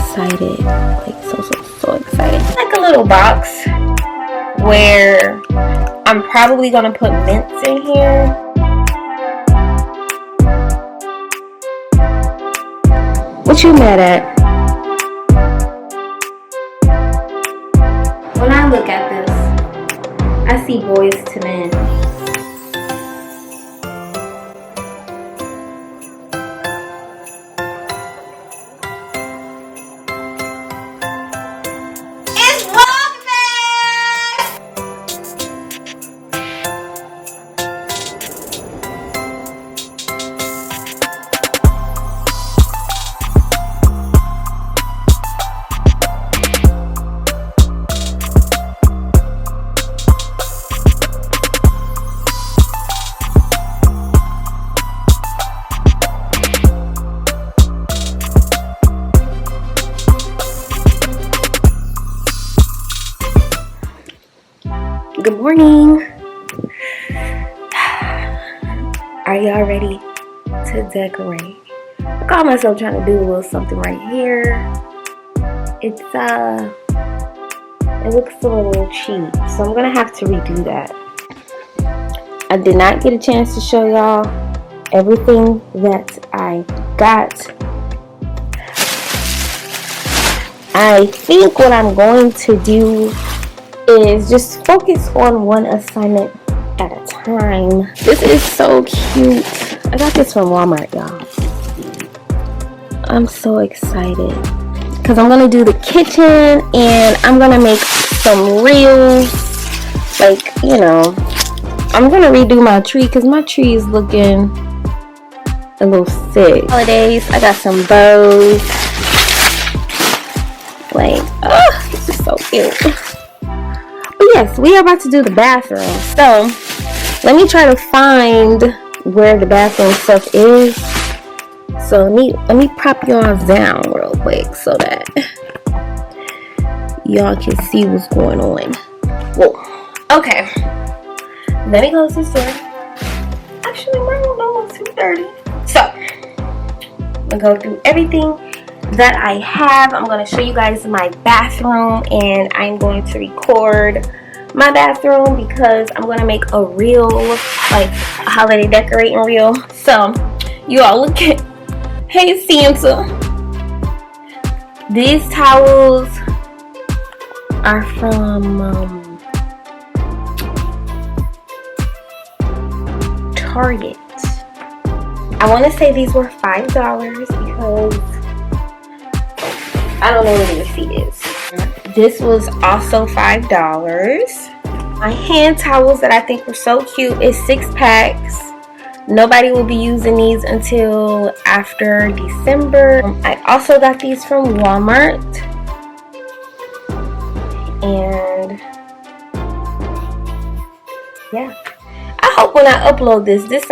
excited. Like so excited. It's like a little box where I'm probably gonna put mints in here. What you mad at? When I look at this, I see Boys to Men. It's VLOGMAS! Good morning. Are y'all ready to decorate? I caught myself trying to do a little something right here. It looks a little cheap, so I'm gonna have to redo that. I did not get a chance to show y'all everything that I got. I think what I'm going to do is just focus on one assignment at a time. This is so cute. I got this from Walmart, y'all. I'm so excited because I'm gonna do the kitchen and I'm gonna make some reels. Like, you know, I'm gonna redo my tree because my tree is looking a little sick. Holidays, I got some bows. Like, oh, this is so cute. But yes, we are about to do the bathroom. So let me try to find where the bathroom stuff is. So let me prop y'all down real quick so that y'all can see what's going on. Whoa. Okay. Let me close this door. Actually, we're almost 2:30. So I'm gonna go through everything that I have. I'm going to show you guys my bathroom, and I'm going to record my bathroom because I'm going to make a reel, like a holiday decorating reel. So you all look at, hey Santa, these towels are from Target. I want to say these were $5 because I don't know where the receipt is. This was also $5. My hand towels that I think were so cute is 6 packs. Nobody will be using these until after December. I also got these from Walmart. And yeah. I hope when I upload this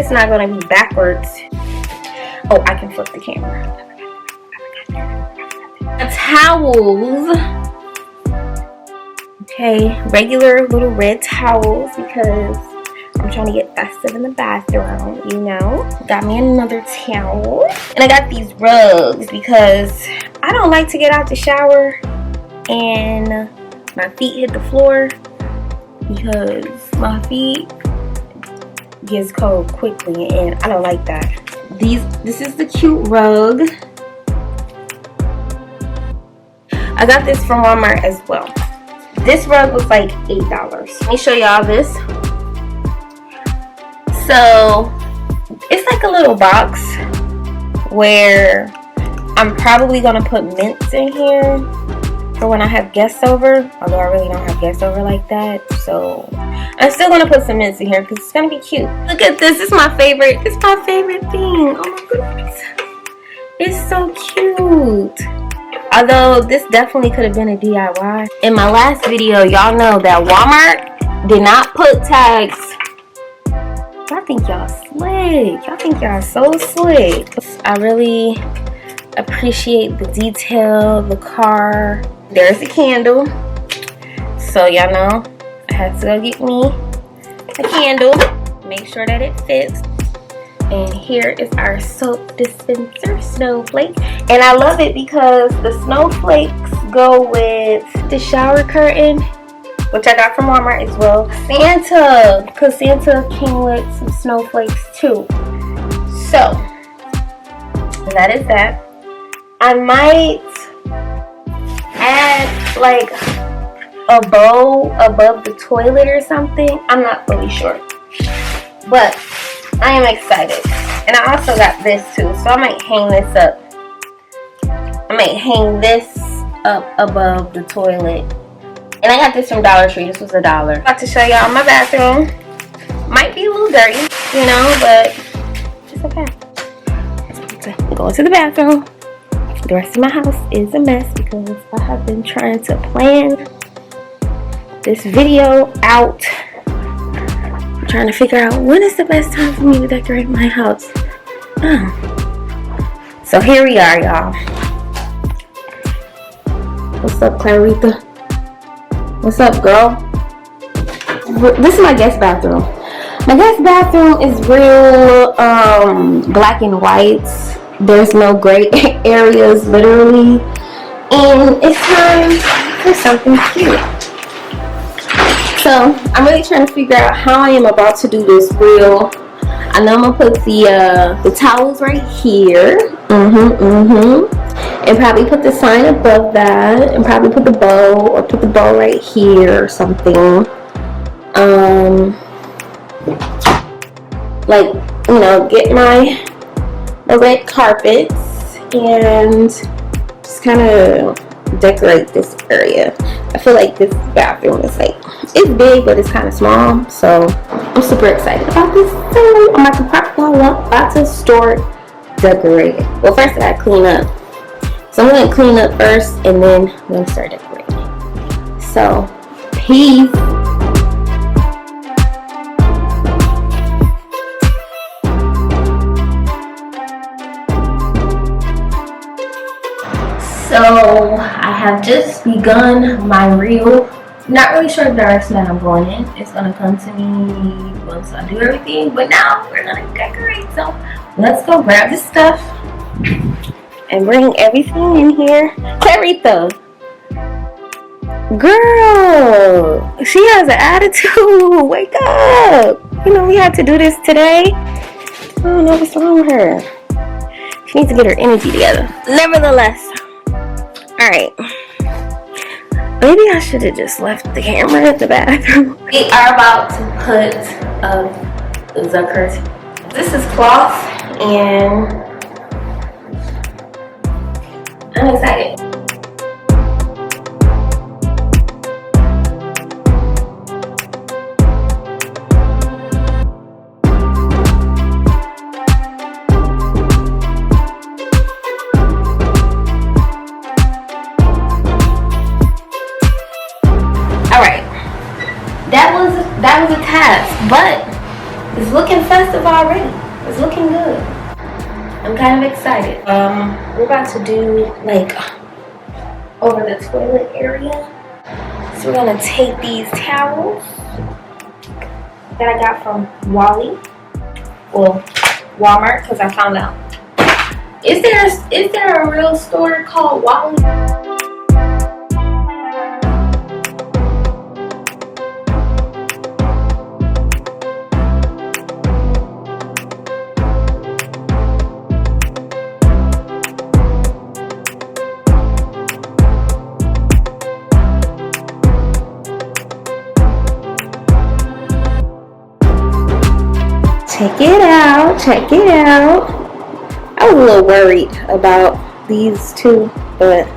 not gonna be backwards. Oh, I can flip the camera. Towels, okay, regular little red towels because I'm trying to get festive in the bathroom, you know. Got me another towel, and I got these rugs because I don't like to get out the shower and my feet hit the floor because my feet gets cold quickly and I don't like that. This is the cute rug. I got this from Walmart as well. This rug was like $8. Let me show y'all this. So it's like a little box where I'm probably gonna put mints in here for when I have guests over, although I really don't have guests over like that. So I'm still gonna put some mints in here because it's gonna be cute. Look at this. It's my favorite. It's my favorite thing. Oh my goodness. It's so cute. Although this definitely could have been a DIY. In my last video, y'all know that Walmart did not put tags. Y'all think y'all slick. Y'all think y'all so slick. I really appreciate the detail, the car. There's a candle. So y'all know I had to go get me a candle. Make sure that it fits. And here is our soap dispenser, Snowflake. And I love it because the snowflakes go with the shower curtain, which I got from Walmart as well. Santa, because Santa came with some snowflakes too. So, that is that. I might add like a bow above the toilet or something. I'm not fully sure. But I am excited. And I also got this too. So I might hang this up. I might hang this up above the toilet. And I got this from Dollar Tree. This was $1. I'm about to show y'all my bathroom. Might be a little dirty, you know, but it's okay. Go into the bathroom. The rest of my house is a mess because I have been trying to plan this video out. I'm trying to figure out when is the best time for me to decorate my house. So here we are, y'all. What's up, Clarita? What's up, girl? This is my guest bathroom. My guest bathroom is real black and white. There's no gray areas, literally. And it's time for something cute. So I'm really trying to figure out how I am about to do this real. I know I'm gonna put the towels right here. And probably put the sign above that, and probably put the bow, or put the bow right here or something. Like, you know, get my red carpets and just kind of decorate this area. I feel like this bathroom is like, it's big but it's kind of small, so I'm super excited about this. So I'm about to start decorating. Well, first I gotta clean up. So I'm gonna clean up first and then I'm gonna start decorating. So peace. So I have just begun my reel. Not really sure the direction that I'm going in. It's gonna come to me once I do everything. But now we're gonna decorate. So let's go grab this stuff and bring everything in here. Clarita, girl, she has an attitude. Wake up! You know we had to do this today. I don't know what's wrong with her. She needs to get her energy together. Nevertheless. Alright, maybe I should have just left the camera at the bathroom. We are about to put the curtain. This is cloth and I'm excited. That was a task, but it's looking festive already. It's looking good. I'm kind of excited. We're about to do like over the toilet area. So we're gonna take these towels that I got from Walmart, because I found out. Is there a real store called Wally? Check it out, check it out. I was a little worried about these two, but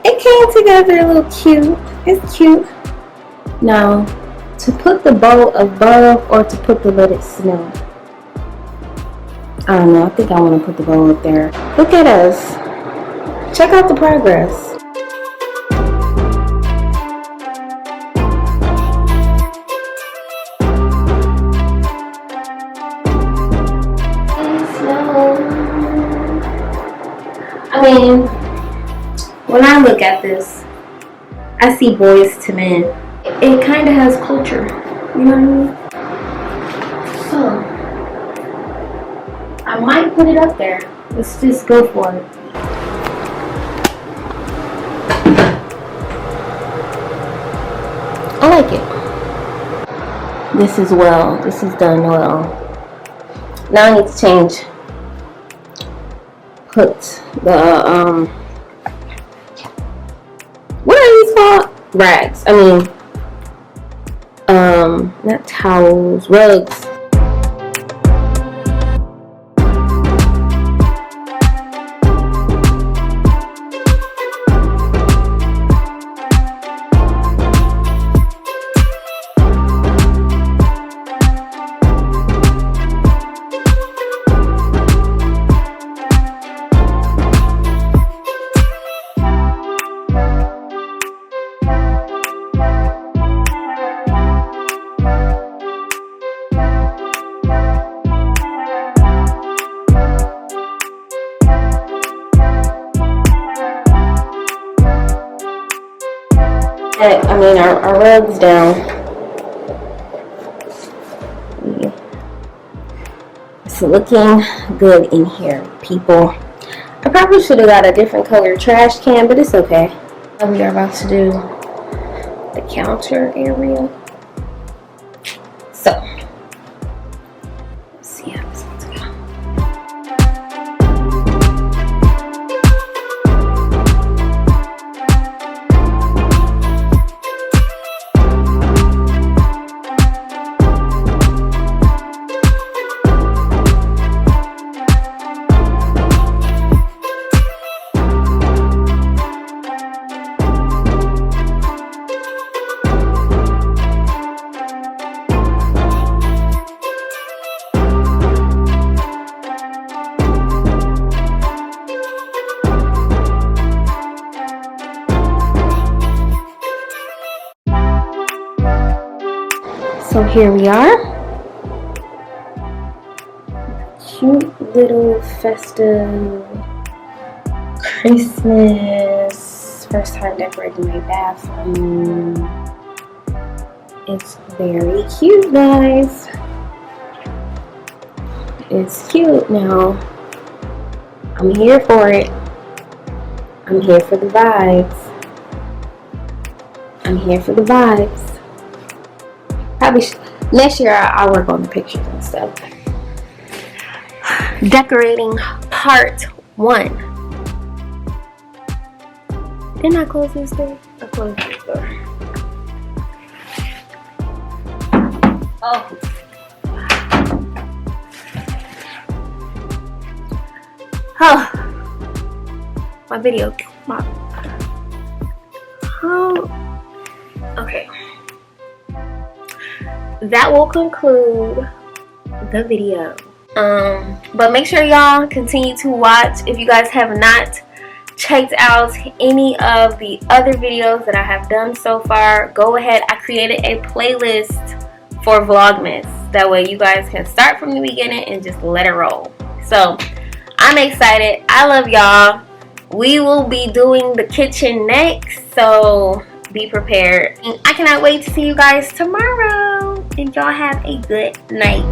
it came together a little cute. It's cute. Now, to put the bow above or to put the let it snow. I don't know, I think I want to put the bow up there. Look at us. Check out the progress. I mean, when I look at this, I see boys to men. It kind of has culture, you know what I mean? So, I might put it up there. Let's just go for it. I like it. This is well. This is done well. Now I need to change. Put the what are these called? Rags. I mean, not towels, rugs. I mean, our rug's down. It's looking good in here, people. I probably should have got a different color trash can, but it's okay. We are about to do the counter area. So, let's see how this one's going. So here we are. Cute little festive Christmas. First time decorating my bathroom. It's very cute, guys. It's cute now. I'm here for it. I'm here for the vibes. I'm here for the vibes. Probably next year I'll work on the pictures and stuff. Decorating part 1. Didn't I close this door? I closed this door. Oh. Oh. My video. Okay. That will conclude the video. But make sure y'all continue to watch. If you guys have not checked out any of the other videos that I have done so far, go ahead. I created a playlist for Vlogmas. That way you guys can start from the beginning and just let it roll. So I'm excited. I love y'all. We will be doing the kitchen next, so be prepared. I cannot wait to see you guys tomorrow. And y'all have a good night.